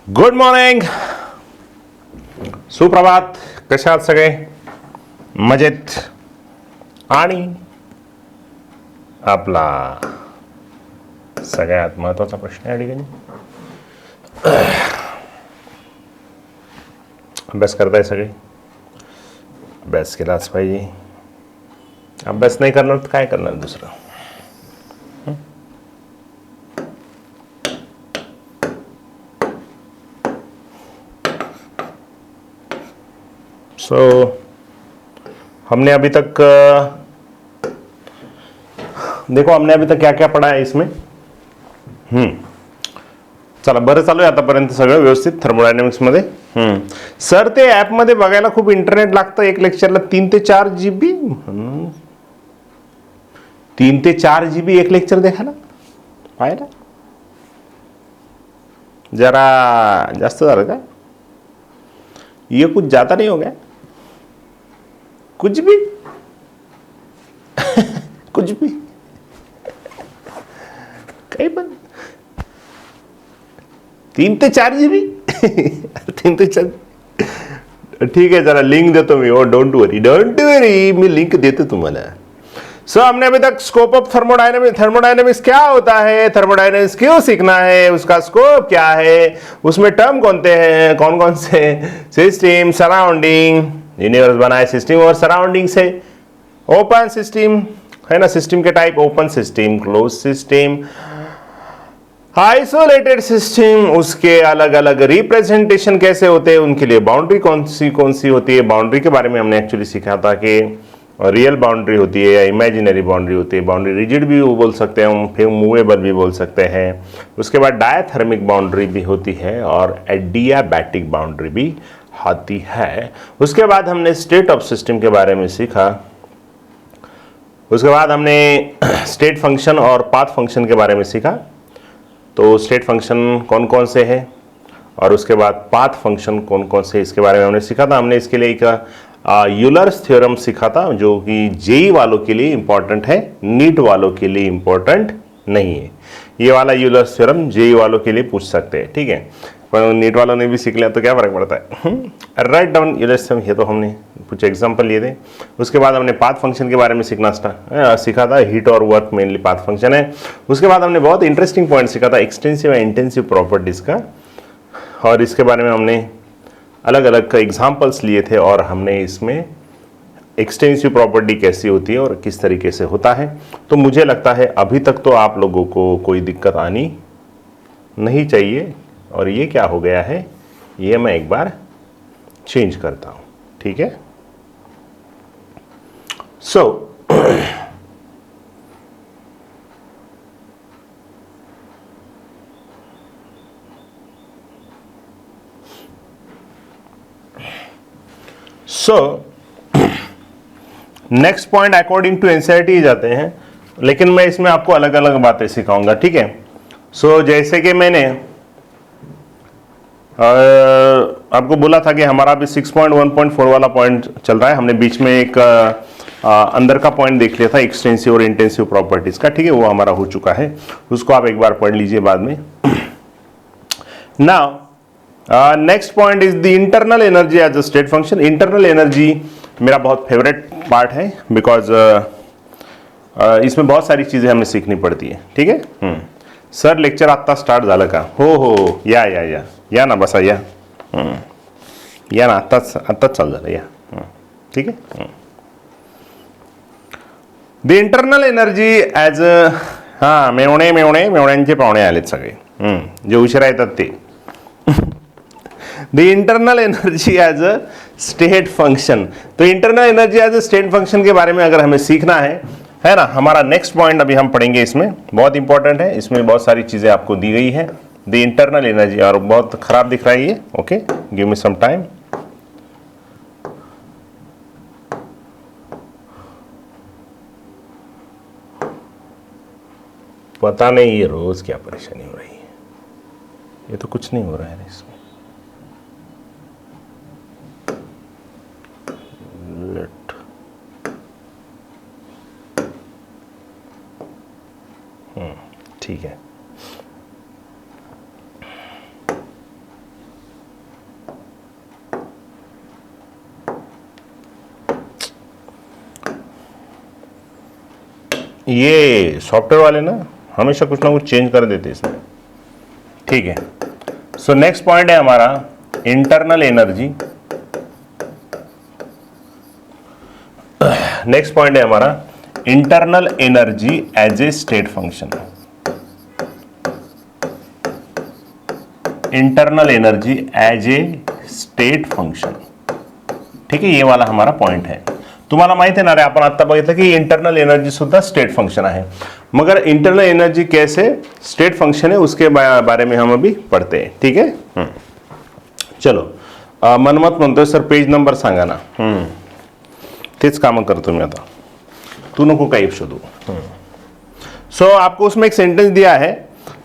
Good morning, सुप्रभात. कशा आहात सगळे? मजेत. आणि आपला सगळ्यात महत्वाचा प्रश्न आहे ठिकाणी, अभ्यास करताय सगळे? अभ्यास केलाच पाहिजे. अभ्यास नाही करणार तर काय करणार दुसरं? हमने अभी तक देखो हमने अभी तक क्या क्या पढ़ा है इसमें. चला, बरं चालू आहे आतापर्यंत सगळं व्यवस्थित थर्मोडायनॅमिक्स मध्ये. सर ते ऍप मध्ये बघायला खूप इंटरनेट लागतं. एक लेक्चरला 3 ते 4 GB. 3 ते 4 GB एक लेक्चर देखायला पाहिला. जरा जास्त झालं का? ये कुछ ज्यादा नहीं हो गया? कुछ भी कुछ भी काही पण. 3 ते 4 GB. 3 ते 4. ठीक है, जरा लिंक देतो मी. ओ डोंट वरी, मी लिंक देतो तुम्हाला. सो हमने अभी तक स्कोप ऑफ थर्मोडायनेमिक्स क्या होता है, थर्मोडायनेमिक्स क्यों सीखना है, उसका स्कोप क्या है, उसमें टर्म कौन कौन से, सिस्टम, सराउंडिंग, यूनिवर्स बना है सिस्टम और सराउंडिंग से. ओपन सिस्टम है ना, सिस्टम के type open system, close system, isolated system, उसके अलग अलग रिप्रेजेंटेशन कैसे होते हैं, उनके लिए बाउंड्री कौन सी होती है. बाउंड्री के बारे में हमने एक्चुअली सीखा था कि रियल बाउंड्री होती है या इमेजिनरी बाउंड्री होती है. बाउंड्री रिजिड भी बोल सकते हैं, फिर मूवेबल भी बोल सकते हैं. उसके बाद डायथर्मिक बाउंड्री भी होती है और एडियाबैटिक बाउंड्री भी होती है. उसके बाद हमने स्टेट ऑफ सिस्टम के बारे में सीखा. उसके बाद हमने स्टेट फंक्शन और पाथ फंक्शन के बारे में सीखा. तो स्टेट फंक्शन कौन कौन से हैं और उसके बाद पाथ फंक्शन कौन कौन से, इसके बारे में हमने सीखा था. हमने इसके लिए एक यूलर्स थ्योरम सीखा था जो कि जेई वालों के लिए इंपॉर्टेंट है, नीट वालों के लिए इंपॉर्टेंट नहीं है. ये वाला यूलर्स थ्योरम जेई वालों के लिए पूछ सकते हैं, ठीक है, पर नीट वालों ने भी सीख लिया तो क्या फर्क पड़ता है. राइट डाउन यूलर्स थ्योरम, ये तो हमने कुछ एग्जांपल लिए थे. उसके बाद हमने पाथ फंक्शन के बारे में सीखा था. हीट और वर्क मेनली पाथ फंक्शन है. उसके बाद हमने बहुत इंटरेस्टिंग पॉइंट सीखा था एक्सटेंसिव एंड इंटेंसिव प्रॉपर्टीज का, और इसके बारे में हमने अलग अलग एग्जाम्पल्स लिए थे और हमने इसमें एक्सटेंसिव प्रॉपर्टी कैसी होती है और किस तरीके से होता है. तो मुझे लगता है अभी तक तो आप लोगों को कोई दिक्कत आनी नहीं चाहिए. और ये क्या हो गया है, ये मैं एक बार चेंज करता हूं, ठीक है. So next point according to NCERT जाते हैं, लेकिन मैं इसमें आपको अलग अलग बातें सिखाऊंगा, ठीक है. जैसे कि मैंने आपको बोला था कि हमारा अभी 6.1.4 वाला पॉइंट चल रहा है. हमने बीच में एक अंदर का पॉइंट देख लिया था एक्सटेंसिव और इंटेंसिव प्रॉपर्टीज का, ठीक है, वो हमारा हो चुका है. उसको आप एक बार पढ़ लीजिए बाद में. Now next point is the internal energy as a state function. Internal energy मेरा बहुत फेवरेट पार्ट है बिकॉज इसमें बहुत सारी चीजें हमें सीखनी पड़ती है, ठीक है. सर लेक्चर आता स्टार्ट झालं का? हो या ना, बसा या ना, आत्ताच चालू झालं या, ठीक आहे. द इंटरनल एनर्जी ॲज मेवण्यांचे पाहुणे आलेत सगळे, जे उशिरा येतात ते. The internal energy as a state function. तो internal energy as a state function के बारे में अगर हमें सीखना है ना, हमारा नेक्स्ट पॉइंट अभी हम पढ़ेंगे. इसमें बहुत इंपॉर्टेंट है, इसमें बहुत सारी चीजें आपको दी गई है. द इंटरनल एनर्जी, और बहुत खराब दिख रहा है ये, okay, give me some time. पता नहीं ये रोज क्या परेशानी हो रही है, ये तो कुछ नहीं हो रहा है इसमें. ठीक है. ये सॉफ्टवेयर वाले ना हमेशा कुछ ना कुछ चेंज कर देते इसमें, ठीक है। सो नेक्स्ट पॉइंट है हमारा इंटरनल एनर्जी। नेक्स्ट पॉइंट है हमारा internal energy as a state function. Internal energy as a state function, ठीक आहे, ये वाला हमारा पॉइंट है। तुम्हाला माहित आहे ना रे, आपण आता बघितलं की इंटरनल एनर्जी सुद्धा स्टेट फंक्शन आहे, मगर इंटरनल एनर्जी कैसे स्टेट फंक्शन है उसके बारे में हम अभी पढ़ते हैं, ठीक है। चलो मनमत म्हणतोय सर पेज नंबर सांगा ना। तेच काम करतो मी आता, तू नको काही शोधू। सो आपको उसमें एक सेंटेंस दिया है,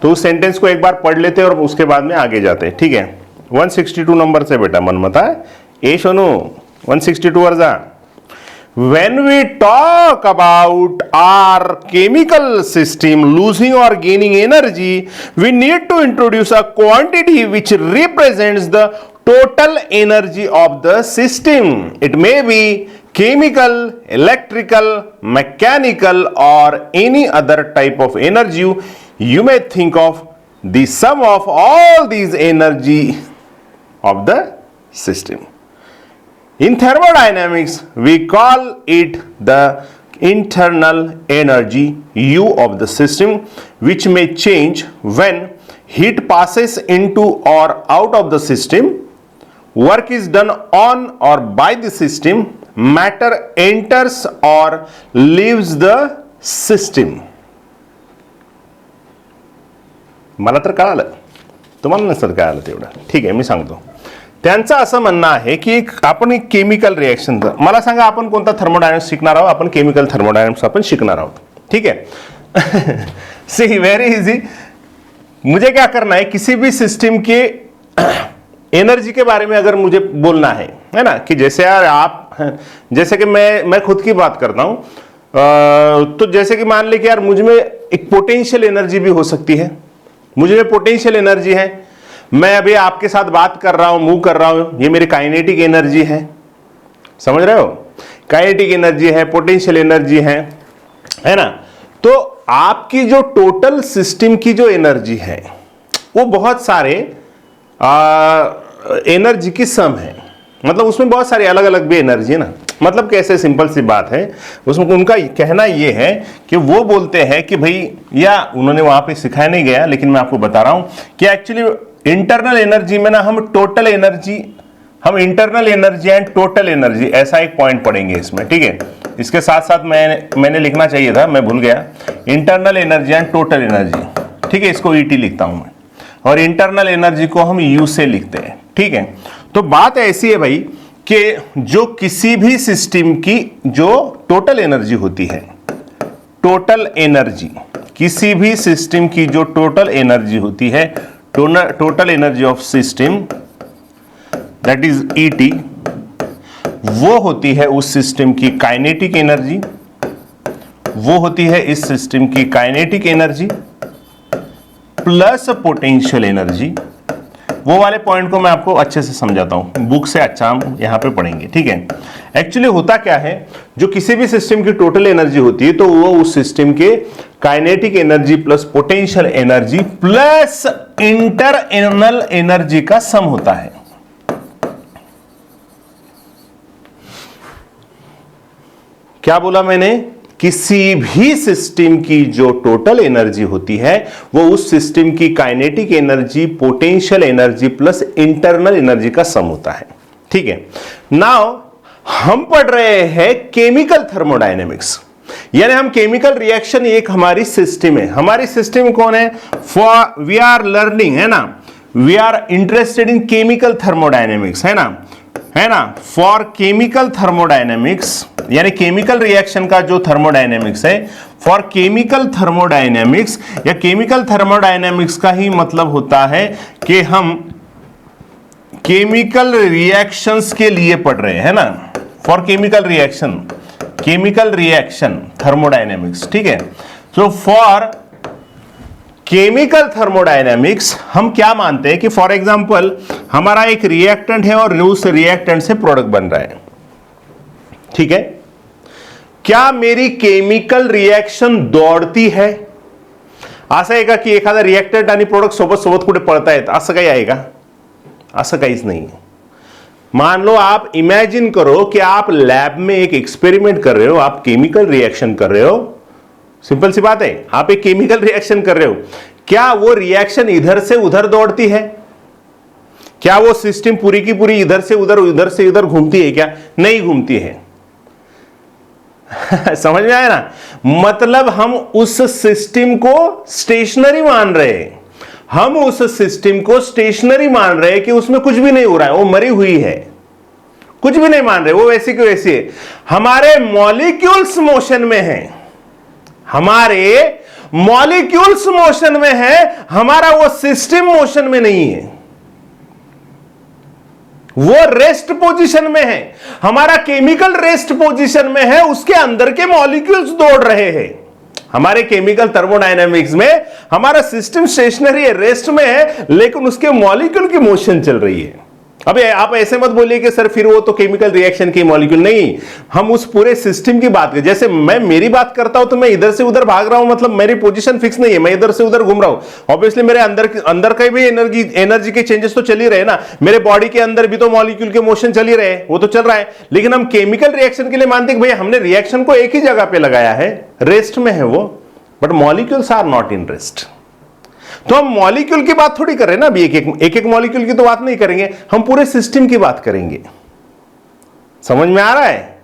तो उस सेंटेंस को एक बार पढ़ लेते हैं और उसके बाद में आगे जाते हैं, ठीक है। 162 नंबर से बेटा मनमत है, ए सोनू 162 वर जा। When we talk about our chemical system losing or gaining energy, we need to introduce a quantity which represents the total energy of the system. It may be chemical, electrical, mechanical, or any other type of energy. You may think of the sum of all these energy of the system. In thermodynamics, we call it the internal energy U of the system, which may change when heat passes into or out of the system, work is done on or by the system, matter enters or leaves the system. मला तर कळालं, तुम्हाला नसेल कळालं तेवढं, ठीक आहे, मी सांगतो। त्यांचं असं म्हणणं आहे की आपण एक केमिकल रिएक्शन, मला सांगा आपण कोणता थर्मोडायनामिक्स शिकणार आहोत? आपण केमिकल थर्मोडायनामिक्स आपण शिकणार आहोत, ठीक है। सी वेरी इजी, मुझे क्या करना है, किसी भी सिस्टम के एनर्जी के बारे में अगर मुझे बोलना है ना, कि जैसे यार आप, जैसे कि मैं खुद की बात करता हूं, तो जैसे कि मान ले कि यार मुझ में एक पोटेंशियल एनर्जी भी हो सकती है, मुझे में पोटेंशियल एनर्जी है, मैं अभी आपके साथ बात कर रहा हूं, मूव कर रहा हूं, ये मेरी काइनेटिक एनर्जी है, समझ रहे हो, काइनेटिक एनर्जी है, पोटेंशियल एनर्जी है ना। तो आपकी जो टोटल सिस्टम की जो एनर्जी है वो बहुत सारे एनर्जी की सम है, मतलब उसमें बहुत सारी अलग अलग भी एनर्जी है ना। मतलब कैसे, सिंपल सी बात है, उसमें उनका कहना यह है कि वो बोलते हैं कि भाई, या उन्होंने वहां पे सिखाया नहीं गया, लेकिन मैं आपको बता रहा हूं कि एक्चुअली इंटरनल एनर्जी में ना हम टोटल एनर्जी, हम internal energy and total energy ऐसा एक पॉइंट पढ़ेंगे इसमें, ठीक है। इसके साथ साथ मैंने लिखना चाहिए था, मैं भूल गया, internal energy and total energy, ठीक है, इसको ईटी लिखता हूं मैं, और इंटरनल एनर्जी को हम यू से लिखते हैं, ठीक है। तो बात ऐसी है भाई कि जो किसी भी सिस्टम की जो टोटल एनर्जी होती है, टोटल एनर्जी, किसी भी सिस्टम की जो टोटल एनर्जी होती है, total energy of system, that is ET, वो होती है उस सिस्टम की काइनेटिक एनर्जी, वो होती है इस सिस्टम की kinetic energy plus potential energy. वो वाले पॉइंट को मैं आपको अच्छे से समझाता हूं, बुक से अच्छा हम यहां पे पढ़ेंगे, ठीक है। एक्चुअली होता क्या है, जो किसी भी सिस्टम की टोटल एनर्जी होती है तो वो उस सिस्टम के kinetic energy plus potential energy plus internal energy का सम होता है। क्या बोला मैंने? किसी भी सिस्टम की जो टोटल एनर्जी होती है वो उस सिस्टम की kinetic energy, potential energy plus internal energy का सम होता है, ठीक है। नाउ हम पढ़ रहे हैं केमिकल थर्मोडायनेमिक्स, यानी हम केमिकल रिएक्शन, एक हमारी सिस्टम है, हमारी सिस्टम कौन है, फॉर वी आर लर्निंग, है ना, we are interested in chemical thermodynamics, है ना, फॉर केमिकल थर्मोडायनेमिक्स, यानी केमिकल रिएक्शन का जो थर्मोडायनेमिक्स है, फॉर केमिकल थर्मोडायनेमिक्स, या केमिकल थर्मोडायनेमिक्स का ही मतलब होता है कि हम केमिकल रिएक्शंस के लिए पढ़ रहे हैं, है ना, फॉर केमिकल रिएक्शन थर्मोडायनेमिक्स, ठीक है। सो फॉर केमिकल थर्मोडायनेमिक्स हम क्या मानते हैं कि फॉर एग्जांपल हमारा एक रिएक्टेंट है और उस रिएक्टेंट से प्रोडक्ट बन रहा है, ठीक है। क्या मेरी केमिकल रिएक्शन दौडती है? असं आहे का की एखादा रिएक्टंट आणि प्रोडक्ट सोबत सोबत कुठे पळतायत, असं काही आहे का? असं काहीच नहीं है। मान लो आप इमेजिन करो कि आप लैब में एक एक्सपेरिमेंट कर रहे हो, आप केमिकल रिएक्शन कर रहे हो, सिंपल सी बात है, आप एक केमिकल रिएक्शन कर रहे हो, क्या वो रिएक्शन इधर से उधर दौड़ती है? क्या वो सिस्टम पूरी की पूरी इधर से उधर घूमती है क्या? नहीं घूमती है। समझ में आया ना? मतलब हम उस सिस्टम को स्टेशनरी मान रहे हैं, हम उस सिस्टम को स्टेशनरी मान रहे हैं कि उसमें कुछ भी नहीं हो रहा है, वो मरी हुई है, कुछ भी नहीं मान रहे, वो वैसी की वैसी है। हमारे मॉलिक्यूल्स मोशन में हैं, हमारे मॉलिक्यूल्स मोशन में है, हमारा वो सिस्टम मोशन में नहीं है, वो रेस्ट पोजीशन में है, हमारा केमिकल रेस्ट पोजीशन में है, उसके अंदर के मॉलिक्यूल्स दौड़ रहे हैं। हमारे केमिकल थर्मोडायनामिक्स में हमारा सिस्टम स्टेशनरी है, रेस्ट में है, लेकिन उसके मॉलिक्यूल की मोशन चल रही है। अब आप ऐसे मत बोलिए कि सर फिर वो तो केमिकल रिएक्शन की मॉलिक्यूल, नहीं, हम उस पूरे सिस्टम की बात करें। जैसे मैं मेरी बात करता हूं तो मैं इधर से उधर भाग रहा हूं, मतलब मेरी पोजीशन फिक्स नहीं है, मैं इधर से उधर घूम रहा हूं। ऑब्वियसली मेरे अंदर का भी एनर्जी के चेंजेस तो चल ही रहे ना, मेरे बॉडी के अंदर भी तो मॉलिक्यूल के मोशन चल ही रहे, वो तो चल रहा है। लेकिन हम केमिकल रिएक्शन के लिए मानते हैं कि भैया हमने रिएक्शन को एक ही जगह पे लगाया है, रेस्ट में है वो, but molecules are not in rest. तो हम मॉलिक्यूल की बात थोड़ी कर रहे हैं ना, अभी एक मॉलिक्यूल की तो बात नहीं करेंगे, हम पूरे सिस्टम की बात करेंगे। समझ में आ रहा है?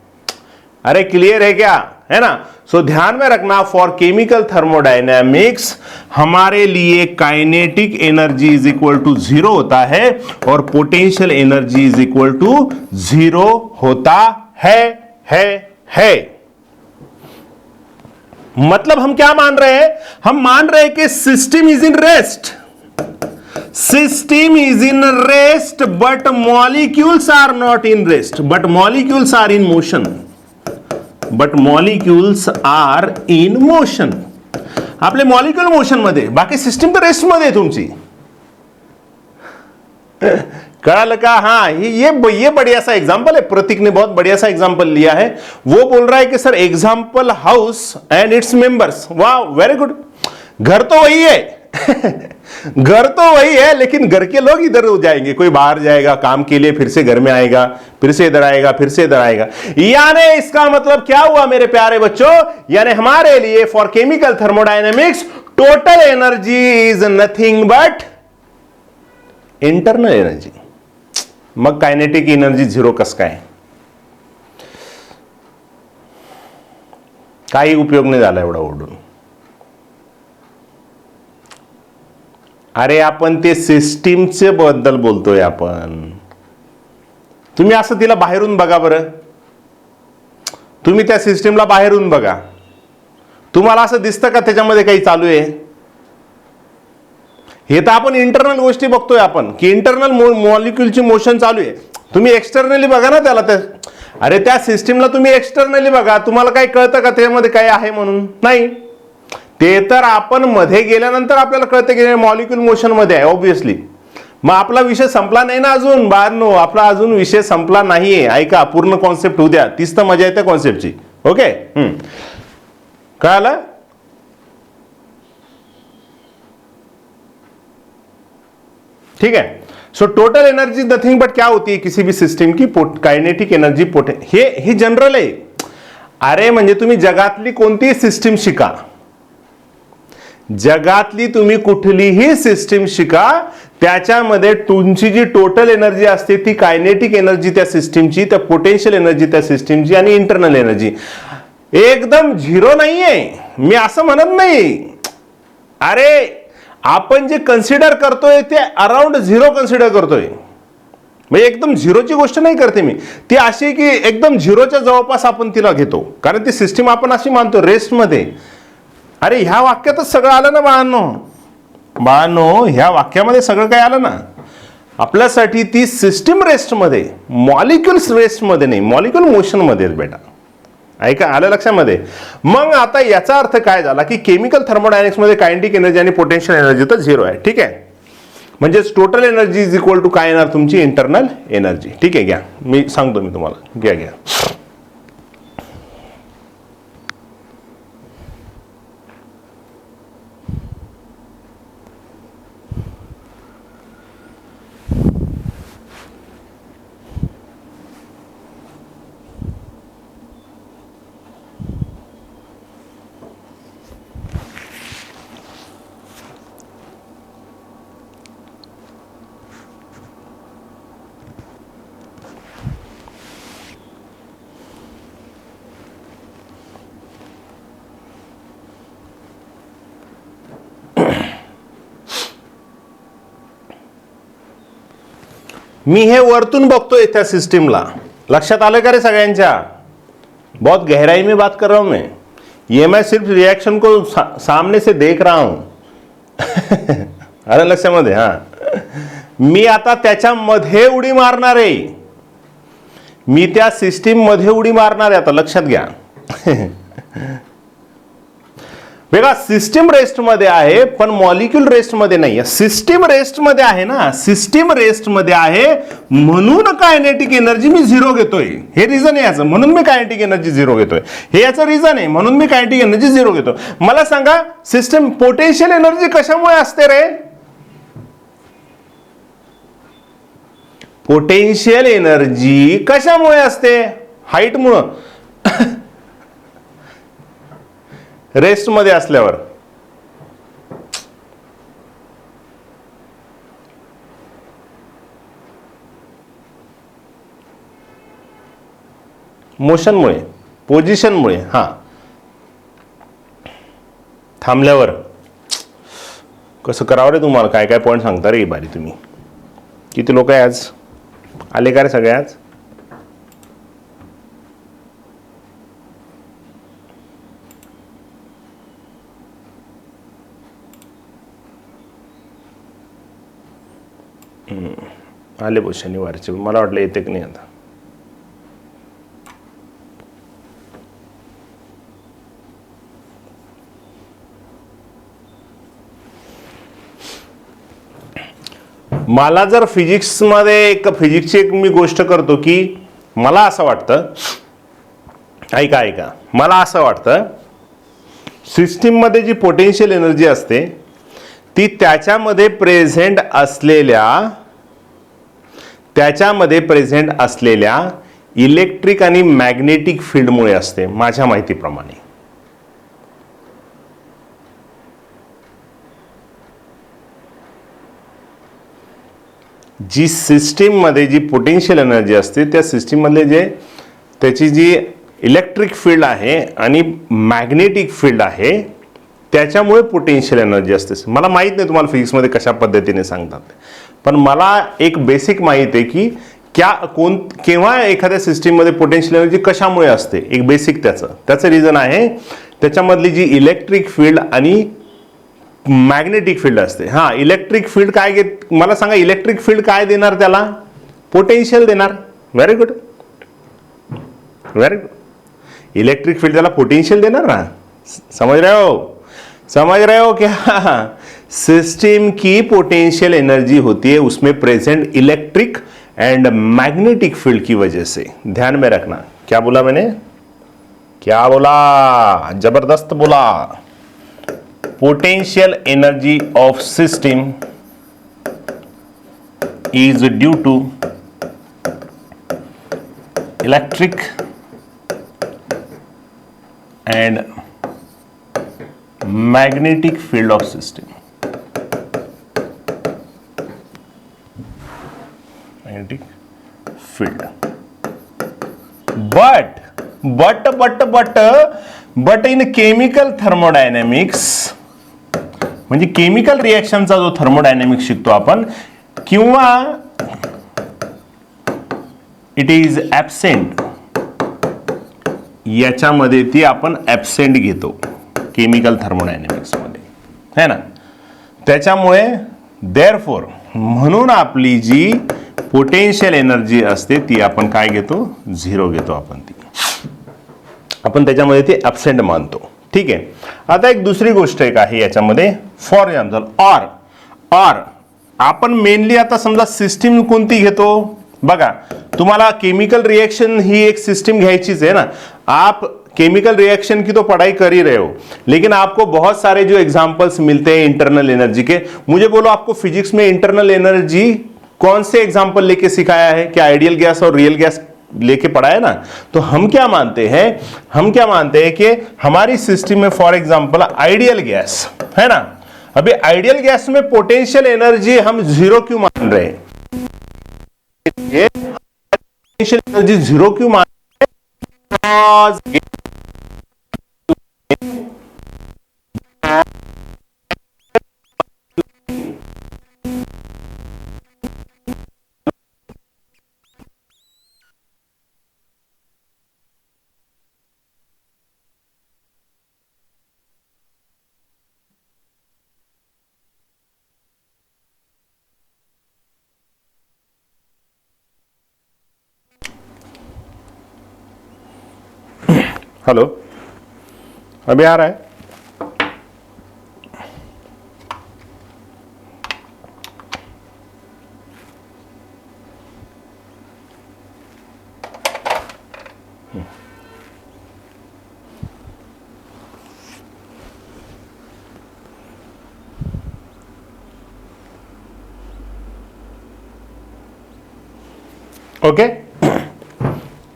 अरे क्लियर है क्या? है ना? सो ध्यान में रखना, फॉर केमिकल थर्मोडायनेमिक्स हमारे लिए kinetic energy is equal to 0 होता है और potential energy is equal to 0 होता है। मतलब हम क्या मान रहे हैं? हम मान रहे हैं कि system is in rest, system is in rest, but molecules are not in rest, but molecules are in motion, but molecules are in motion. आपले मॉलिक्यूल मोशन मध्ये, बाकी सिस्टम तर रेस्ट मध्ये तुमची। कळालं का? हाँ, ये बढ़िया सा एग्जांपल है, प्रतीक ने बहुत बढ़िया सा एग्जांपल लिया है। वो बोल रहा है कि sir example house and its members, वाह वेरी गुड। घर तो वही है घर तो वही है, लेकिन घर के लोग इधर हो जाएंगे, कोई बाहर जाएगा काम के लिए, फिर से घर में आएगा, फिर से इधर आएगा, फिर से इधर आएगा। यानी इसका मतलब क्या हुआ मेरे प्यारे बच्चों? यानी हमारे लिए for chemical thermodynamics total energy is nothing but internal energy. Mug kinetic energy 0 कस काय? काही उपयोग नाही झाला एवढा ओढून। अरे आपण ते सिस्टीमचे बद्दल बोलतोय आपण। तुम्ही असं तिला बाहेरून बघा बरं, तुम्ही त्या सिस्टीमला बाहेरून बघा, तुम्हाला असं दिसतं का त्याच्यामध्ये काही चालू आहे? हे तर आपण इंटरनल गोष्टी बघतोय आपण, की इंटरनल मॉलिक्यूलची मोशन चालू आहे। तुम्ही एक्सटर्नली बघा ना त्याला, अरे त्या सिस्टीमला तुम्ही एक्सटर्नली बघा, तुम्हाला काय कळतं का त्यामध्ये काय आहे म्हणून? नाही, ते तर आपण मध्ये गेल्यानंतर आपल्याला कळतं की मॉलिक्यूल मोशन मध्ये आहे ऑब्वियसली। मग आपला विषय संपला नाही ना अजून बाळांनो, आपला अजून विषय संपला नाहीये। ऐका, पूर्ण कॉन्सेप्ट होऊ द्या, तीच तर मजा येते कॉन्सेप्टची। ओके, कळालं? ठीक है। सो टोटल एनर्जी नथिंग बट क्या होती है किसी भी सिस्टम की? कायनेटिक एनर्जी हे जनरल आहे। अरे म्हणजे तुम्ही जगातली कोणतीही सिस्टम शिका, जगातली तुम्ही कुठलीही सिस्टम शिका, त्याच्यामध्ये तुमची जी टोटल एनर्जी असते ती कायनेटिक एनर्जी त्या सिस्टमची, त्या पोटेन्शियल एनर्जी त्या सिस्टमची आणि इंटरनल एनर्जी एकदम 0 नाहीये, मी असं म्हणत नाही। अरे आपण जे कन्सिडर करतोय ते अराउंड 0 कन्सिडर करतोय, म्हणजे एकदम 0ची गोष्ट नाही करते मी, ती अशी की एकदम 0च्या जवळपास आपण तिला घेतो, कारण ती सिस्टम आपण अशी मानतो रेस्ट मध्ये। अरे ह्या वाक्यातच सगळं आलं ना बाळांनो, ह्या वाक्यामध्ये सगळं काय आलं ना आपल्यासाठी। ती सिस्टम रेस्ट मध्ये, मॉलिक्युल्स रेस्ट मध्ये नाही, मॉलिक्युल मोशन मध्ये बेटा। ऐका, आलं लक्षामध्ये? मग आता याचा अर्थ काय झाला की केमिकल थर्मोडायनेमिक्स मध्ये कायनेटिक एनर्जी आणि पोटेन्शियल एनर्जी तर 0 आहे। ठीक आहे, म्हणजे total energy is equal to काय येणार? तुमची इंटरनल एनर्जी। ठीक आहे, घ्या, मी सांगतो मी तुम्हाला, घ्या। मी हे वरतून बघतोय त्या सिस्टीमला. लक्षात आलं का रे सगळ्यांच्या? बहुत गहराई में बात कर रहा हूं मैं. ये मैं सिर्फ रिएक्शन को सामने से देख रहा हूं. अरे लक्षामध्ये. हा, मी आता त्याच्यामध्ये उडी मारणार आहे. मी त्या सिस्टीम मध्ये उडी मारणार आहे आता. लक्षात घ्या. बघा, सिस्टीम रेस्ट मध्ये आहे पण मॉलिक्यूल रेस्ट मध्ये नाही. सिस्टीम रेस्ट मध्ये आहे ना, सिस्टीम रेस्ट मध्ये आहे म्हणून कायनेटिक एनर्जी मी झिरो घेतोय. हे रिझन आहे याचं, म्हणून मी कायनेटिक एनर्जी झिरो घेतोय. हे याचं रिझन आहे, म्हणून मी कायनेटिक एनर्जी झिरो घेतो. मला सांगा, सिस्टीम पोटेन्शियल एनर्जी कशामुळे असते रे? पोटेन्शियल एनर्जी कशामुळे असते? हाईटमुळं. रेस्ट मध्ये असल्यावर. मोशनमुळे, पोझिशनमुळे. हा, थांबल्यावर. कसं करावं रे तुम्हाला? काय काय पॉईंट सांगता रे बारी तुम्ही? किती लोक आहे आज? आले का रे सगळे आज? आले बघ शनिवारचे. मला वाटलं येते की नाही आता. मला जर फिजिक्सची एक मी गोष्ट करतो की मला असं वाटतं, ऐका, मला असं वाटतं सिस्टीम मध्ये जी पोटेन्शियल एनर्जी असते ती त्याच्यामध्ये प्रेझेंट असलेल्या इलेक्ट्रिक आणि मॅग्नेटिक फील्डमुळे असते माझ्या माहितीप्रमाणे. जी सिस्टीम मध्ये जी पोटेन्शियल एनर्जी असते त्या सिस्टीम मधले त्याची जी इलेक्ट्रिक फील्ड आहे आणि मॅग्नेटिक फील्ड आहे त्याच्यामुळे पोटेन्शियल एनर्जी असते. मला माहित नाही तुम्हाला फिजिक्समध्ये कशा पद्धतीने सांगतात, पण मला एक बेसिक माहित आहे की केव्हा एखाद्या सिस्टीममध्ये पोटेन्शियल एनर्जी कशामुळे असते. एक बेसिक त्याचं रिझन आहे त्याच्यामधली जी इलेक्ट्रिक फील्ड आणि मॅग्नेटिक फील्ड असते. हा, इलेक्ट्रिक फील्ड काय मला सांगा, इलेक्ट्रिक फील्ड काय देणार त्याला? पोटेन्शियल देणार. Very good. इलेक्ट्रिक फील्ड त्याला पोटेन्शियल देणार ना. समझ रहे हो क्या? सिस्टम की पोटेंशियल एनर्जी होती है उसमें present electric and magnetic field की वजह से. ध्यान में रखना. क्या बोला मैंने? क्या बोला? जबरदस्त बोला. Potential energy of system is due to electric and magnetic field of system. Magnetic field. But in chemical thermodynamics, म्हणजे केमिकल रिएक्शनचा जो थर्मोडायनॅमिक्स शिकतो आपण, किंवा इट इज ॲब्सेंट, याच्यामध्ये ती आपण ॲब्सेंट घेतो केमिकल थर्मोडायनॅमिक्स मध्ये, है ना. त्याच्यामुळे देअरफॉर म्हणून आपली जी पोटेन्शियल एनर्जी असते ती आपण काय घेतो? झिरो घेतो. आपण त्याच्यामध्ये ती ॲब्सेंट मानतो. ठीक आहे. आता एक दुसरी गोष्ट एक आहे याच्यामध्ये, फॉर एक्झाम्पल ऑर आपण मेनली आता समजा सिस्टीम कोणती घेतो बघा. तुम्हाला केमिकल रिएक्शन ही एक सिस्टम घ्यायचीच है ना. आप केमिकल रिएक्शन की तो पढ़ाई कर ही रहे हो, लेकिन आपको बहुत सारे जो एग्जांपल्स मिलते हैं इंटरनल एनर्जी के. मुझे बोलो, आपको फिजिक्स में इंटरनल एनर्जी कौन से एग्जाम्पल लेके सिखाया है? क्या आइडियल गैस और रियल गैस लेके पढ़ा है ना. तो हम क्या मानते हैं कि हमारी सिस्टम में फॉर एग्जांपल आइडियल गैस है ना. अभी आइडियल गैस में पोटेंशियल एनर्जी हम जीरो क्यों मान रहे हैं? पोटेंशियल एनर्जी जीरो क्यों मान रहे हैं? हेलो, अभी आ रहा है? ओके,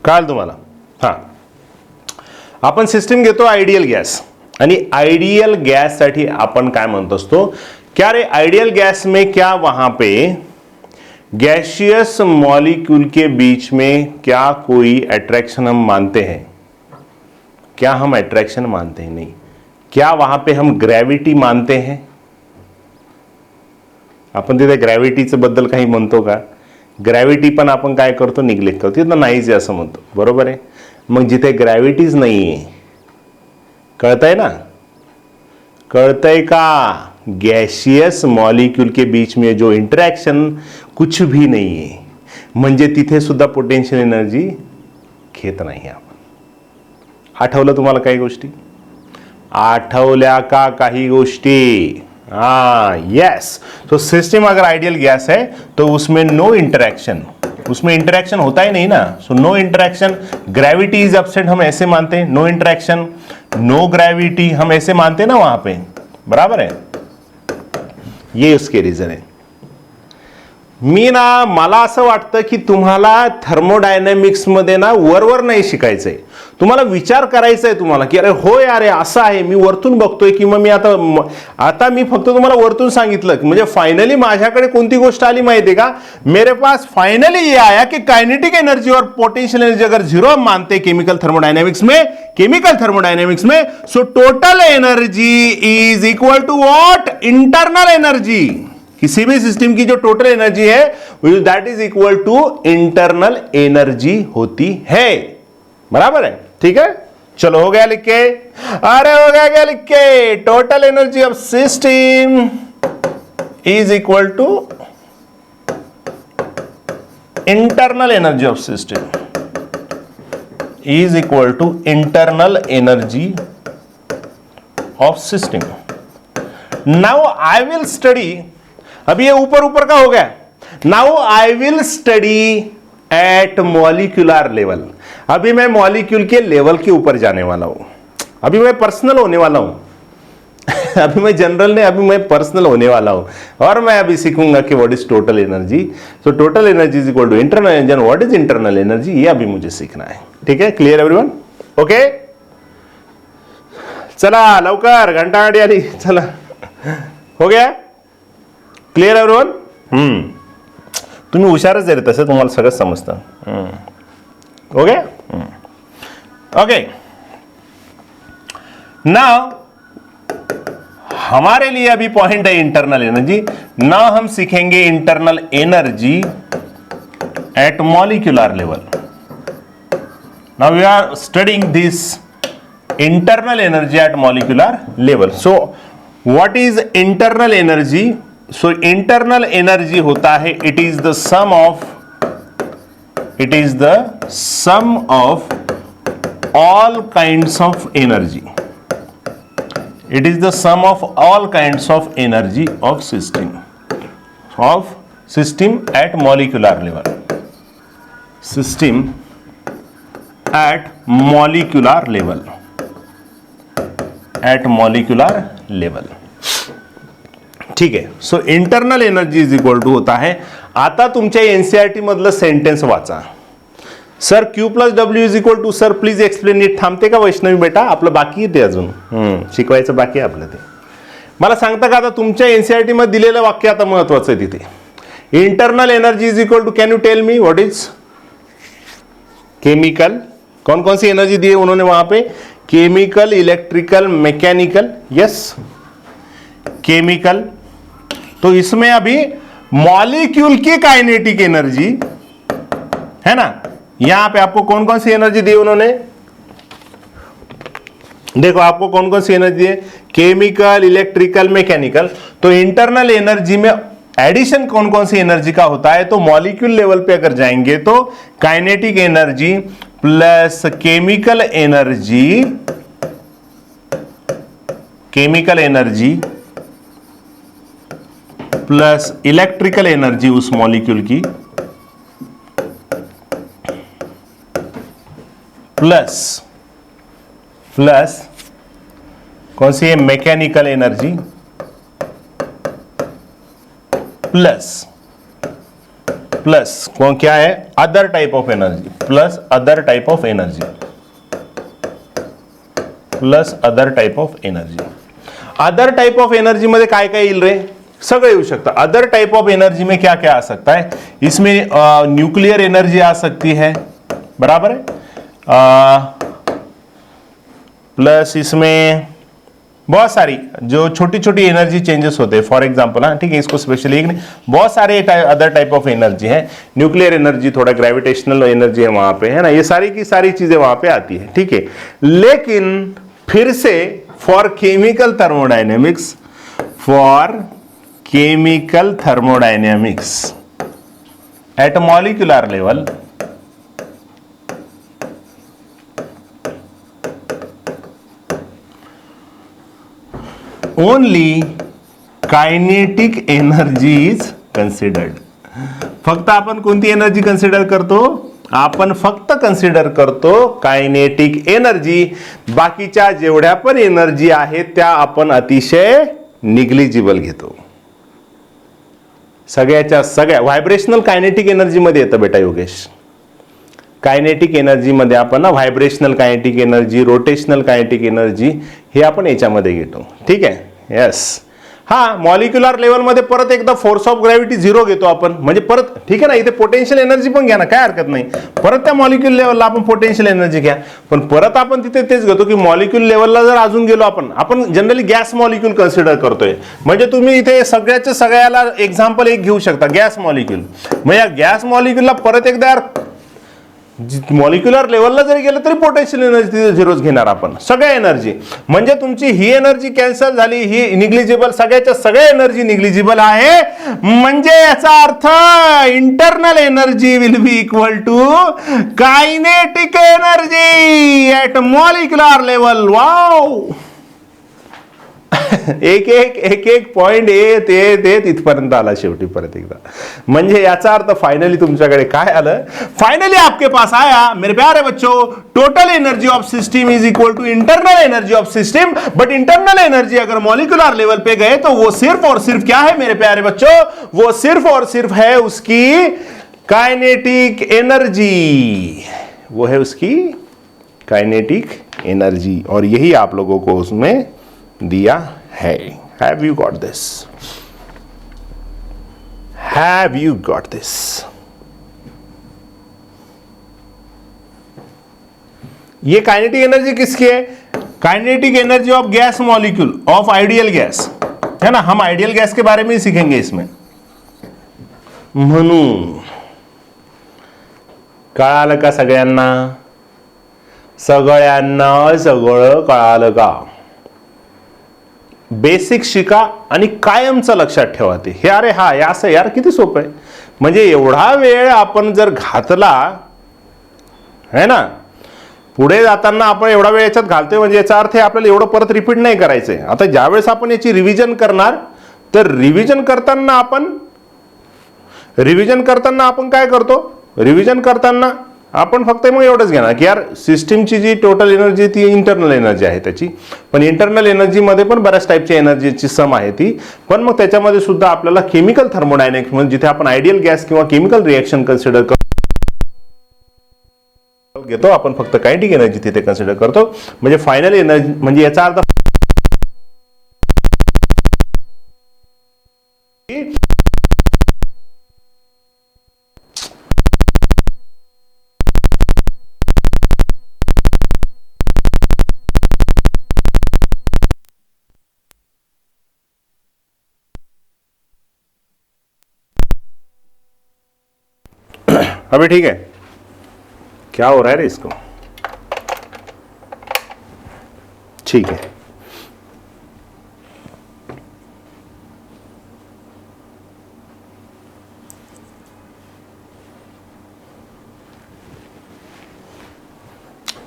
कळलं तुम्हाला? हां, आपण सिस्टीम घेतो आयडियल गॅस, आणि आइडियल गैस साठी अपन काय म्हणत असतो, क्या रे आइडियल गैस में क्या वहां पे गैसियस मॉलिक्यूल के बीच में क्या कोई अट्रैक्शन हम मानते हैं? क्या हम अट्रैक्शन मानते हैं? नहीं। क्या वहां पे हम ग्रॅव्हिटी मानते हैं? आपण तिथे ग्रॅव्हिटीचं बद्दल काही म्हणतो का? ग्रॅव्हिटी पण आपण काय करतो, निग्लेक्ट करतो, तिथं नाहीच असं म्हणतो, बरोबर आहे? मग जिथे ग्रॅव्हिटीज नाहीये, कळतंय ना? कळतंय का? गैसियस मॉलिक्यूल के बीच में जो इंटरैक्शन कुछ भी नहीं है, म्हणजे तिथे सुद्धा पोटेन्शियल एनर्जी घेत नाही आपण। आठवलं तुम्हाला काही गोष्टी? आठवल्या का काही गोष्टी? हाँ, यस। तो सिस्टम अगर आइडियल गैस है तो उसमें नो इंटरैक्शन, उसमें इंटरैक्शन होता ही नहीं ना, so no interaction, gravity is absent हम ऐसे मानते हैं, नो इंटरैक्शन, नो ग्रेविटी हम ऐसे मानते हैं ना वहां पे, बराबर है? ये उसके रीजन है। मी ना, मला असं वाटतं की तुम्हाला थर्मोडायनॅमिक्स मध्ये ना वरवर नाही शिकायचंय, तुम्हाला विचार करायचा आहे तुम्हाला की अरे हो यार असं आहे, मी वरतून बघतोय किंवा मी आता मी फक्त तुम्हाला वरतून सांगितलं, म्हणजे फायनली माझ्याकडे कोणती गोष्ट आली माहितीये का? मेरे पास फाइनली ये आया कि काइनेटिक एनर्जी और पोटेंशियल एनर्जी अगर जीरो हम मानते केमिकल थर्मोडायनेमिक्स में, so total energy is equal to what? Internal energy. किसी भी सिस्टम की जो टोटल एनर्जी है that is equal to internal energy होती है, बराबर है? ठीक है, चलो हो गया लिख के? अरे हो गया क्या लिख के? Total energy of system is equal to internal energy of system is equal to internal energy of system. Now I will study, अभी ये ऊपर ऊपर का हो गया, now I will study at molecular level. अभी मैं मॉलिक्यूल के लेवल के ऊपर जाने वाला हूं, अभी मैं पर्सनल होने वाला हूं अभी मैं जनरल नहीं, अभी मैं पर्सनल होने वाला हूं, और मैं अभी सीखूंगा कि what is total energy. So total energy is equal to internal energy, what is internal energy, ये अभी मुझे सीखना है। ठीक है, क्लियर एवरीवन? ओके, चला लवकर, घंटा गाडी आली, चला हो गया? Clear everyone? तुम्ही हुशारच आहे रे, तसं तुम्हाला सगळं समजतं। हो गया? ओके, नाउ हमारे लिए अभी पॉइंट है इंटरनल एनर्जी। नाउ हम सीखेंगे internal energy at molecular level. Now we are studying this internal energy at molecular level. So what is internal energy? So internal energy होता है, it is the sum of all kinds of energy, it is the sum of all kinds of energy of system at molecular level, system at molecular level। ठीक है, so internal energy is equal to होता है, आता तुमच्या NCERT मधलं sentence वाचा, sir Q plus W is equal to, sir please explain it. थांबते का वैष्णवी बेटा? आपलं बाकी आहे ते अजून, शिकवायचं बाकी आहे आपलं ते। मला सांगता का आता तुमच्या एनसीईआरटी मध्ये दिलेलं वाक्य आता महत्वाचं आहे तिथे, internal energy is equal to, can you tell me what is chemical? कौन कौन सी एनर्जी दी है उन्होंने वहां पे? Chemical, electrical, mechanical, yes chemical. तो इसमें अभी मॉलिक्यूल की काइनेटिक एनर्जी है ना, यहां पे आपको कौन कौन सी एनर्जी दी उन्होंने? देखो आपको कौन कौन सी एनर्जी है, केमिकल, इलेक्ट्रिकल, मैकेनिकल। तो इंटरनल एनर्जी में एडिशन कौन कौन सी एनर्जी का होता है? तो मॉलिक्यूल लेवल पे अगर जाएंगे तो kinetic energy plus chemical energy plus electrical energy उस मॉलिक्यूल की प्लस कौन सी है, मैकेनिकल एनर्जी प्लस कौन क्या है, other type of energy plus other type of energy other type of energy मध्ये काय काय येईल रे, सगळं येऊ शकतं. अदर टाइप ऑफ एनर्जी में क्या क्या आ सकता है, इसमें न्यूक्लियर एनर्जी आ सकती है, बराबर है, प्लस इसमें बहुत सारी जो छोटी छोटी एनर्जी चेंजेस होते हैं, फॉर एग्जांपल, हाँ ठीक है, इसको स्पेशली एक नहीं, बहुत सारे अदर टाइप ऑफ एनर्जी है. न्यूक्लियर एनर्जी, थोड़ा ग्रेविटेशनल एनर्जी है वहां पे, है ना, ये सारी की सारी चीजें वहां पे आती है, ठीक है. लेकिन फिर से for chemical thermodynamics at molecular level only kinetic energy is considered. फक्त आपण कोणती एनर्जी कन्सिडर करतो, आपण फक्त कन्सिडर करतो कायनेटिक एनर्जी. बाकीच्या जेवढ्या पण एनर्जी आहेत त्या आपण अतिशय निग्लिजिबल घेतो. सगळ्याच्या सगळ्या व्हायब्रेशनल कायनेटिक एनर्जी मध्ये येतं बेटा योगेश. कायनेटिक एनर्जी मध्ये आपण ना vibrational kinetic energy, rotational kinetic energy हे आपण याच्यामध्ये घेतो, ठीक आहे. यस, हा मॉलिक्युलर लेवल मध्ये परत एकदा फोर्स ऑफ ग्रॅव्हिटी 0 घेतो आपण, म्हणजे परत ठीक आहे ना, इथे पोटेन्शियल एनर्जी पण घ्या ना, काय हरकत नाही. परत त्या मॉलिक्यूल लेवलला आपण पोटेन्शियल एनर्जी घ्या, पण परत आपण तिथे तेच घेतो की मॉलिक्यूल लेवलला जर अजून गेलो आपण जनरली गॅस मॉलिक्यूल कन्सिडर करतोय. म्हणजे तुम्ही इथे सगळ्याच्या सगळ्याला एक्झाम्पल एक घेऊ शकता, गॅस मॉलिक्यूल. मग या गॅस मॉलिक्यूलला परत एकदा मॉलिक्युलर लेवलला जरी गेलं तरी पोटेन्शियल एनर्जी 0 घेणार आपण, सगळ्या एनर्जी. म्हणजे तुमची ही एनर्जी कॅन्सल झाली, ही निग्लिजिबल, सगळ्याच्या सगळ्या एनर्जी निग्लिजिबल आहे. म्हणजे याचा अर्थ internal energy will be equal to kinetic energy at molecular level. Wow, एक पॉइंट येत इथपर्यंत आला शेवटी परत एकदा. म्हणजे याचा अर्थ फायनली तुमच्याकडे काय आलं, फायनली आपके पास आया मेरे प्यारे बच्चों, total energy of system is equal to internal energy of system. But internal energy अगर मॉलिक्यूलर लेवल पे गए तो वो सिर्फ और सिर्फ क्या है मेरे प्यारे बच्चों, वो सिर्फ और सिर्फ है उसकी काइनेटिक एनर्जी, वो है उसकी काइनेटिक एनर्जी. और यही आप लोगों को उसमें दिया है. Have you got this? Have you got this? ये काइनेटिक एनर्जी किसकी है, kinetic energy of gas molecule of ideal gas, है ना. हम आइडियल गैस के बारे में ही सीखेंगे इसमें. म्हणून कळालं का सगळ्यांना, सगळं कळालं का. बेसिक शिका आणि कायमचं लक्षात ठेवा ते. हे अरे हा असं यार किती सोपं आहे. म्हणजे एवढा वेळ आपण जर घातला है ना, पुढे जाताना आपण एवढा वेळ याच्यात घालतोय, म्हणजे याचा अर्थ आपल्याला एवढं परत रिपीट नाही करायचंय. आता ज्यावेळेस आपण याची रिव्हिजन करणार, तर रिव्हिजन करताना आपण काय करतो, रिव्हिजन करताना आपण फक्त मग एवढंच घेणार की यार सिस्टीमची जी टोटल एनर्जी ती इंटरनल एनर्जी आहे त्याची, पण इंटरनल एनर्जी मध्ये पण बऱ्याच टाईपच्या एनर्जीची सम आहे ती. पण मग त्याच्यामध्ये सुद्धा आपल्याला केमिकल थर्मोडायनेमिक्स म्हणजे जिथे आपण आयडियल गॅस किंवा केमिकल रिएक्शन कन्सिडर घेतो, आपण फक्त कायनेटिक एनर्जी तिथे कन्सिडर करतो. म्हणजे फायनल एनर्जी, म्हणजे याचा अर्थ अभी ठीक है, क्या हो रहा है रे इसको, ठीक है.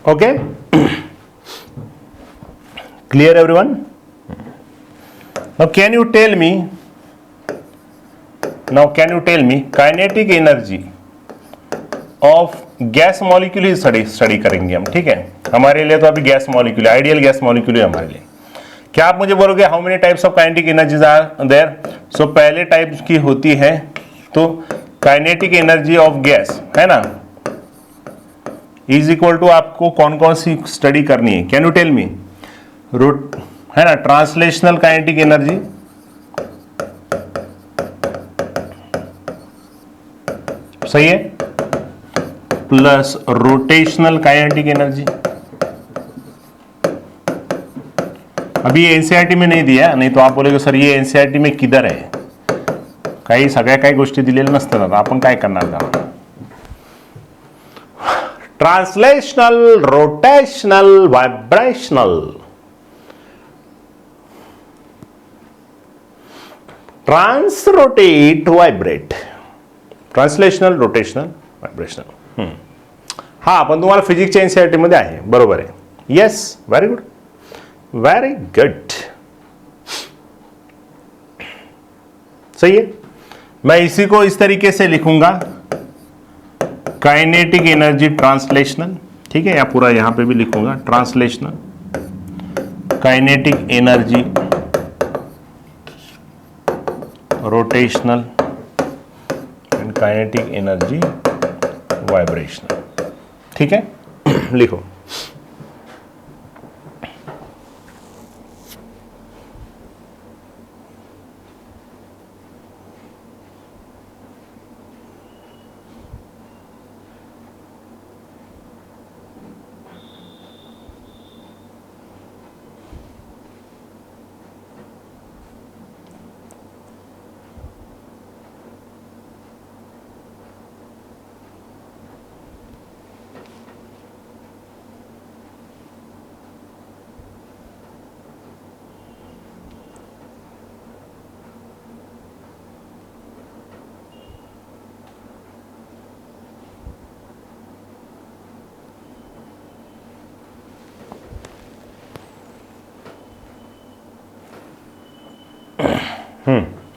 Okay, clear everyone? Now can you tell me kinetic energy of gas molecule ही स्टडी करेंगे हम, ठीक है। हमारे लिए तो अभी gas molecule, ideal gas molecule है हमारे लिए। क्या आप मुझे बोलोगे how many types of kinetic energies are there? So पहले टाइप की होती है तो काइनेटिक एनर्जी ऑफ गैस, है ना, इज इक्वल टू आपको कौन कौन सी स्टडी करनी है? Can you tell me? Root, है ना, ट्रांसलेशनल काइनेटिक एनर्जी, सही है, प्लस रोटेशनल काइनेटिक एनर्जी। अभी ये एनसीईआरटी में नहीं दिया, नहीं तो आप बोलेगे सर ये एनसीईआरटी में किधर आहे? काही सगळ्या काही गोष्टी दिलेल्या नसतात, आता आपण काय करणार का? Translational, rotational, vibrational, trans, rotate, vibrate, translational, rotational, vibrational. हा, पण तुम्हाला फिजिक्सच्या एनसीईआरटी मध्ये आहे, बरोबर आहे। Yes, very good, very good, सही है। मैं इसी को इस तरीके से लिखूंगा, काइनेटिक एनर्जी ट्रांसलेशनल, ठीक है, या पूरा यहां पे भी लिखूंगा translational, kinetic energy rotational and kinetic energy vibrational, ठीक है। लिखो,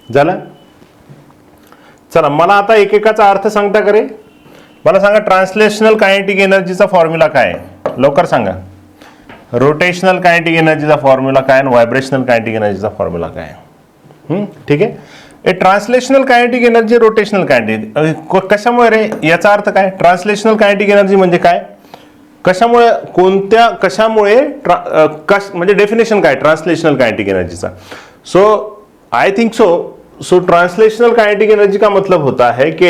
झालं? चला, मला आता एकेकाचा अर्थ सांगता करे। मला सांगा ट्रान्सलेशनल कायनेटिक एनर्जीचा फॉर्म्युला काय आहे? लवकर सांगा। रोटेशनल कायनेटिक एनर्जीचा फॉर्म्युला काय आणि व्हायब्रेशनल कायनेटिक एनर्जीचा फॉर्म्युला काय आहे? ठीक आहे। हे translational kinetic energy, rotational kinetic कशामुळे रे? याचा अर्थ काय? ट्रान्सलेशनल कायनेटिक एनर्जी म्हणजे काय? कशामुळे, कोणत्या, कशामुळे, म्हणजे डेफिनेशन काय ट्रांसलेशनल काइनेटिक एनर्जी का? So I think so translational kinetic energy का मतलब होता है कि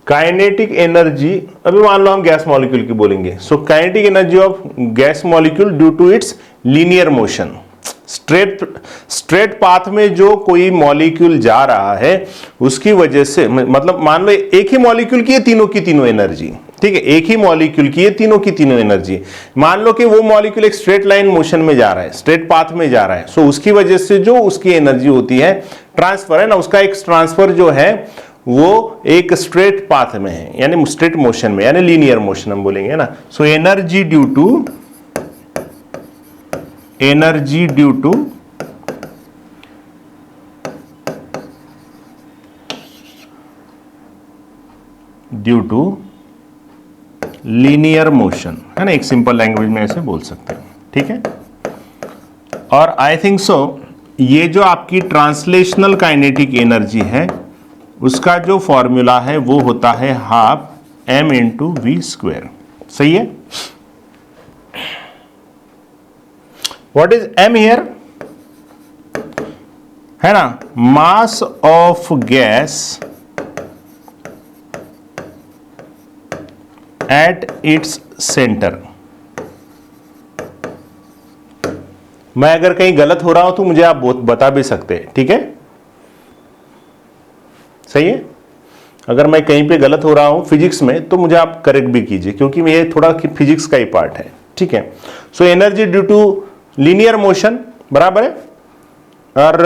काइनेटिक एनर्जी, अभी मान लो हम गैस मॉलिक्यूल की बोलेंगे, so kinetic energy of gas molecule due to its linear motion, straight path में जो कोई मॉलिक्यूल जा रहा है उसकी वजह से, मतलब मान लो एक ही मॉलिक्यूल की तीनों एनर्जी, ठीक है, एक ही मॉलिक्यूल की तीनों एनर्जी, मान लो कि वो मॉलिक्यूल एक स्ट्रेट लाइन मोशन में जा रहा है, स्ट्रेट पाथ में जा रहा है, सो उसकी वजह से जो उसकी एनर्जी होती है, ट्रांसफर है ना, उसका एक ट्रांसफर जो है वो एक स्ट्रेट पाथ में है, यानी स्ट्रेट मोशन में, यानी लीनियर मोशन हम बोलेंगे ना। So energy due to linear motion, है ना, एक सिंपल लैंग्वेज में ऐसे बोल सकते हैं, ठीक है। और आई थिंक सो ये जो आपकी ट्रांसलेशनल काइनेटिक एनर्जी है उसका जो फॉर्मूला है वो होता है half m into V square, सही है। व्हाट इज m हियर, है ना, mass of gas at its centre. मैं अगर कहीं गलत हो रहा हूं तो मुझे आप बता भी सकते हैं, ठीक है, सही है। अगर मैं कहीं पे गलत हो रहा हूं फिजिक्स में तो मुझे आप करेक्ट भी कीजिए, क्योंकि ये थोड़ा फिजिक्स का ही पार्ट है, ठीक है। So energy due to linear motion, बराबर है। और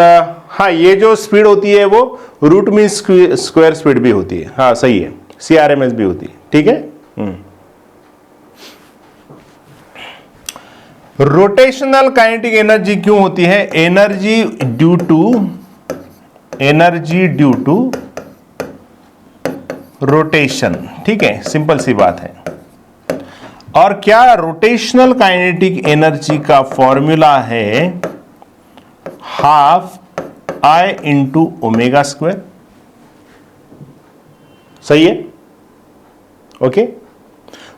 हाँ, ये जो स्पीड होती है वो रूट मीन स्क्वायर स्पीड भी होती है, हाँ सही है, CRMS भी होती है, ठीक है। रोटेशनल काइनेटिक एनर्जी क्यों होती है? एनर्जी ड्यू टू रोटेशन, ठीक है, सिंपल सी बात है। और क्या रोटेशनल काइनेटिक एनर्जी का फॉर्मूला है half I into omega square, सही है? Okay,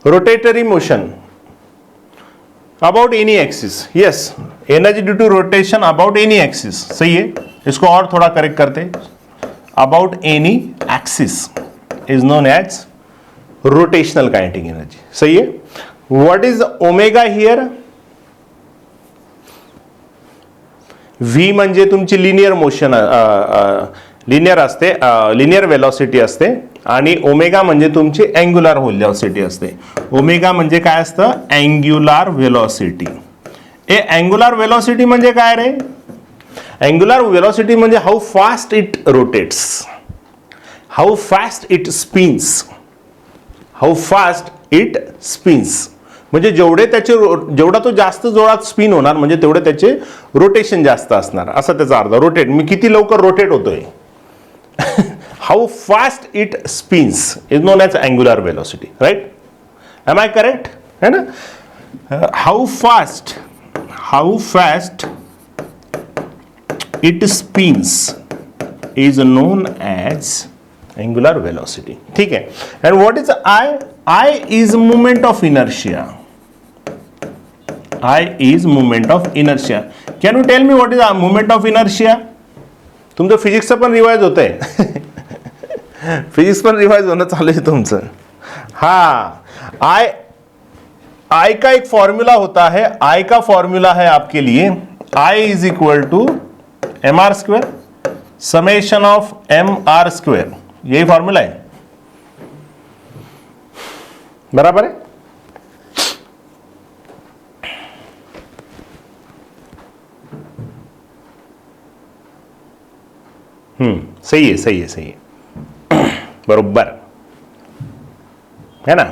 rotatory motion about any axis, yes, energy due to rotation about any axis, सही है। इसको और थोड़ा करेक्ट करते, about any axis is known as rotational kinetic energy, सही है। What is omega here? V म्हणजे तुमची लिनियर मोशन, लिनियर असते, लिनियर वेलॉसिटी असते, आणि ओमेगा म्हणजे तुमची अँग्युलर व्हेलॉसिटी असते। ओमेगा म्हणजे काय असतं? Angular velocity. ए अँग्युलर व्हेलॉसिटी म्हणजे काय रे? अँग्युलर व्हेलॉसिटी म्हणजे how fast it rotates, how fast it spins, how fast it spins, म्हणजे जेवढा तो जास्त जोरात स्पिन होणार म्हणजे तेवढे त्याचे रोटेशन जास्त असणार, असा त्याचा अर्थ। रोटेट मी किती लवकर रोटेट होतोय, how fast it spins is known as angular velocity, right? Am I correct? है ना? How fast it spins is known as angular velocity, ठीक है। And what is I? I is movement of inertia, I is movement of inertia. Can you tell me what is a movement of inertia? तुमचं फिजिक्सचं पण revise होत आहे, physics पण revise होणं चालू आहे तुमचं। हाँ, I का एक फॉर्मूला होता है, I का फॉर्मूला है आपके लिए, I is equal to M R square summation of M R square, यही फॉर्मूला है, बराबर है? सही है, सही है, सही है, बरोबर है ना?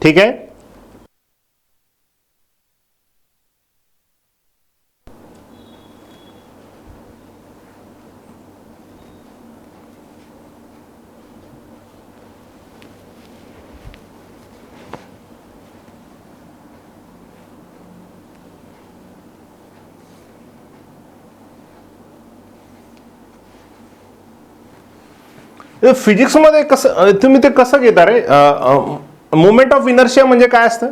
ठीक है, फिजिक्स मध्ये कसं तुम्ही ते कसं घेता रे? मोमेंट ऑफ इनर्शिया म्हणजे काय असतं?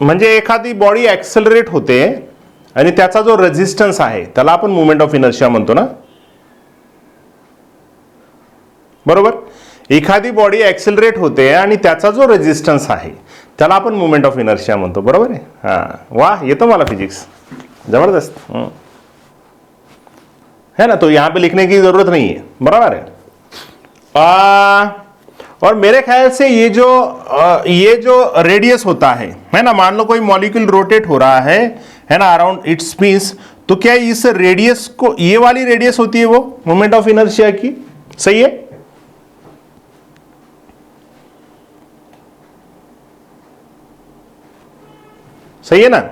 म्हणजे एखादी बॉडी ऍक्सेलरेट होते आणि त्याचा जो रेजिस्टन्स आहे त्याला आपण मोमेंट ऑफ इनर्शिया म्हणतो ना, बरोबर? एखादी बॉडी ऍक्सेलरेट होते आणि त्याचा जो रेजिस्टन्स आहे त्याला आपण मोमेंट ऑफ इनर्शिया म्हणतो, बरोबर आहे? हाँ, वाह, येतो मला फिजिक्स, जबरदस्त है ना? तो यहाँ पे लिखने की जरूरत नहीं है, बराबर है? और मेरे ख्याल से ये जो रेडियस होता है ना, मान लो कोई मॉलिक्यूल रोटेट हो रहा है ना, अराउंड इट्स स्पिन्स, तो क्या इस रेडियस को, ये वाली रेडियस होती है वो मोमेंट ऑफ इनर्शिया की, सही है? सही है ना?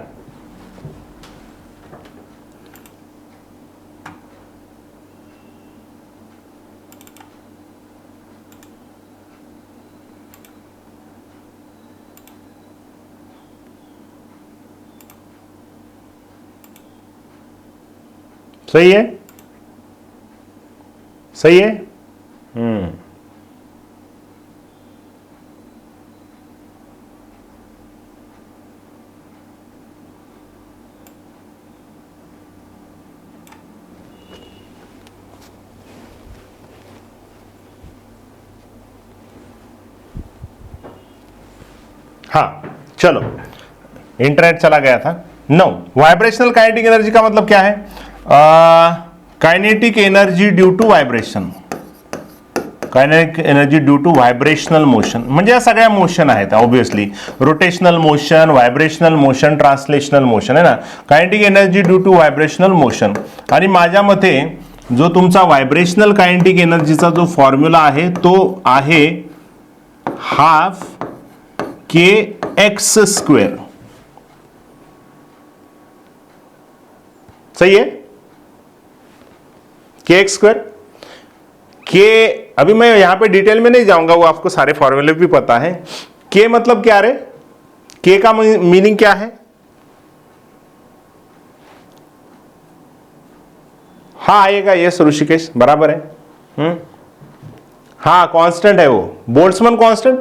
सही है, सही है। हाँ, चलो, इंटरनेट चला गया था। नो, वाइब्रेशनल काइनेटिक एनर्जी का मतलब क्या है? Kinetic energy due to vibration, kinetic energy due to vibrational motion, म्हणजे या सगळ्या मोशन आहेत obviously, rotational motion, vibrational motion, translational motion आहे ना. Kinetic energy due to vibrational motion. आणि माझ्या मते जो तुमचा व्हायब्रेशनल कायनेटिक एनर्जीचा जो फॉर्म्युला आहे तो आहे हाफ के एक्स स्क्वेअर. सही है, के एक्स स्क्वायर. के अभी मैं यहां पे डिटेल में नहीं जाऊंगा, वो आपको सारे फॉर्मूले भी पता है. के मतलब क्या रे, के का मीनिंग क्या है? हाँ आएगा, यस ऋषिकेश बराबर है. हाँ कांस्टेंट है वो, Boltzmann constant,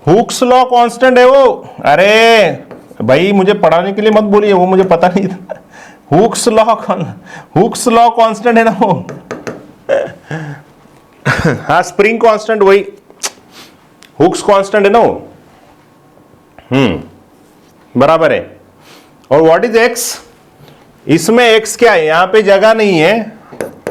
Hooke's law constant है वो. अरे भाई मुझे पढ़ाने के लिए मत बोलिए, वो मुझे पता नहीं था. हुक्स लॉ कांस्टेंट है ना वो. हाँ स्प्रिंग कांस्टेंट वही, हुक्स कांस्टेंट है ना वो. बराबर है. और व्हाट इज एक्स? इसमें एक्स क्या है, यहां पे जगह नहीं है.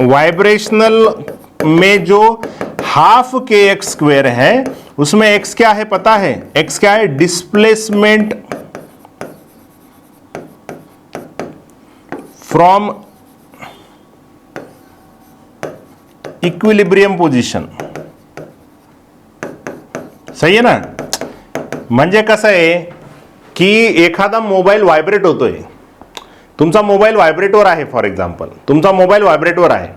वाइब्रेशनल में जो हाफ के एक्स स्क्वेयर है उसमें एक्स क्या है पता है? एक्स क्या है? Displacement from equilibrium position. सही आहे ना. म्हणजे कसं आहे की एखादा मोबाईल व्हायब्रेट होतोय, तुमचा मोबाईल व्हायब्रेटवर आहे, फॉर एक्झाम्पल तुमचा मोबाईल व्हायब्रेटवर आहे,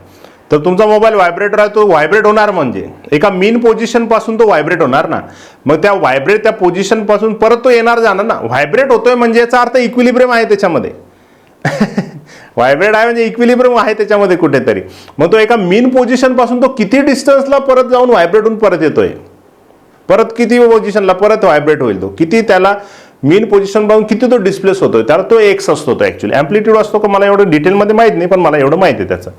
तर तुमचा मोबाईल व्हायब्रेटर आहे, तो व्हायब्रेट होणार म्हणजे एका मीन पोझिशन पासून तो व्हायब्रेट होणार ना. मग त्या पोझिशन पासून परत तो येणार जाणार ना. व्हायब्रेट होतोय म्हणजे याचा अर्थ इक्विलिब्रियम आहे त्याच्यामध्ये. व्हायब्रेट आहे म्हणजे इक्विलिब्रियम आहे त्याच्यामध्ये कुठेतरी. मग तो एका मीन पोझिशन पासून तो किती डिस्टन्सला परत जाऊन व्हायब्रेट होऊन परत येतोय, परत किती पोझिशनला परत व्हायब्रेट होईल, तो किती त्याला मीन पोझिशन पासून किती तो डिस्प्लेस होतोय, त्याला तो एक्स असतो. तो ऍक्च्युअली अँप्लिट्यूड असतो का मला एवढं डिटेलमध्ये माहित नाही, पण मला एवढं माहिती आहे त्याचं.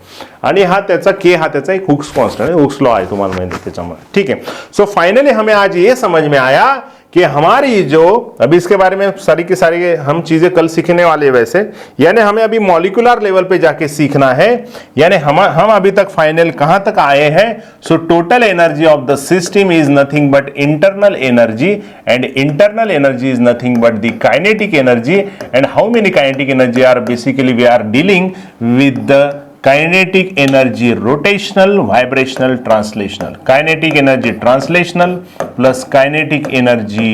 आणि हा त्याचा के, हा त्याचा एक हुक्स कॉन्स्टेंट है, हुक्स लॉ आहे तुम्हाला माहिती आहे त्याच्यामध्ये. ठीक है. सो फाइनली हमें आज ये समझ में आया कि हमारी जो अभी इसके बारे में सारी की सारी हम चीजें कल सीखने वाले हैं वैसे, यानी हमें अभी मॉलिक्यूलर लेवल पे जाके सीखना है. यानी हम अभी तक फाइनल कहां तक आए हैं? So total energy of the system is nothing but internal energy, and internal energy is nothing but the kinetic energy. And how many kinetic energy are basically we are dealing with the kinetic energy rotational, vibrational, translational. Kinetic energy translational plus kinetic energy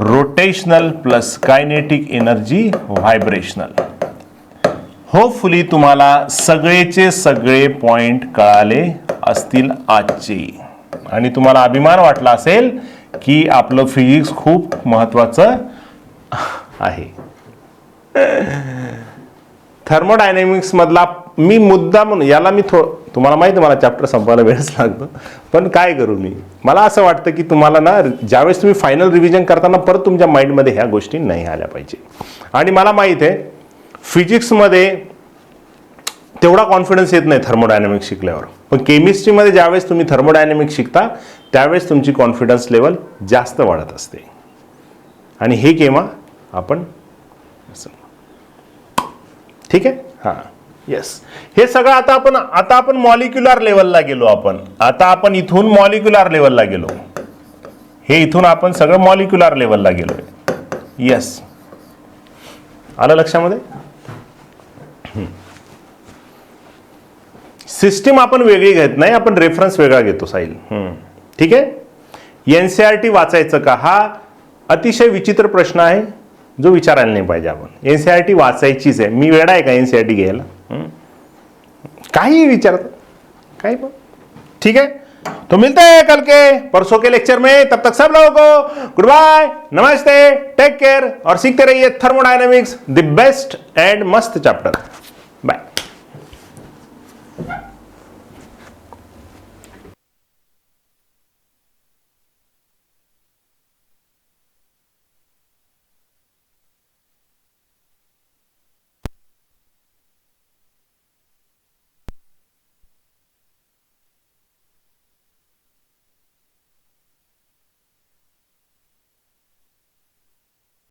rotational plus kinetic energy vibrational. Hopefully तुम्हाला सगळेचे सगळे point कळाले असतील आजचे, आणि तुम्हाला अभिमान वाटला असेल की आपलं फिजिक्स खूप महत्वाचं आहे. थर्मोडायनेमिक्स मधला मी मुद्दा म्हणून याला मी तुम्हाला माहिती मला चॅप्टर संपवायला वेळच लागतो, पण काय करू मी, मला असं वाटतं की तुम्हाला ना ज्यावेळेस तुम्ही फायनल रिव्हिजन करताना परत तुमच्या माइंडमध्ये ह्या गोष्टी नाही आल्या पाहिजे. आणि मला माहित आहे फिजिक्समध्ये तेवढा कॉन्फिडन्स येत नाही थर्मोडायनेमिक्स शिकल्यावर, पण केमिस्ट्रीमध्ये ज्यावेळेस तुम्ही थर्मोडायनेमिक्स शिकता त्यावेळेस तुमची कॉन्फिडन्स लेवल जास्त वाढत असते. आणि हे केव्हा आपण, ठीक आहे. हां येस, हे सगळं आता आपण मॉलिक्युलर लेवलला गेलो. आता आपण इथून मॉलिक्युलर लेवलला गेलो. हे इथून आपण सगळं मॉलिक्युलर लेवलला गेलोय. येस, आलं लक्षामध्ये. सिस्टीम आपण वेगळी घेत नाही, आपण रेफरन्स वेगळा घेतो साहिल. ठीक आहे. एनसीईआरटी वाचायचं का, हा अतिशय विचित्र प्रश्न आहे जो विचारायला नाही पाहिजे. आपण एनसीईआरटी वाचायचीच आहे. मी वेडा आहे का एनसीईआरटी घ्यायला? काही विचारत काही पण. ठीक है, तो मिलते हैं कल के परसों के लेक्चर में. तब तक सब लोगों को गुड बाय, नमस्ते, टेक केयर और सीखते रहिए थर्मोडायनेमिक्स, द बेस्ट एंड मस्त चैप्टर. बाय.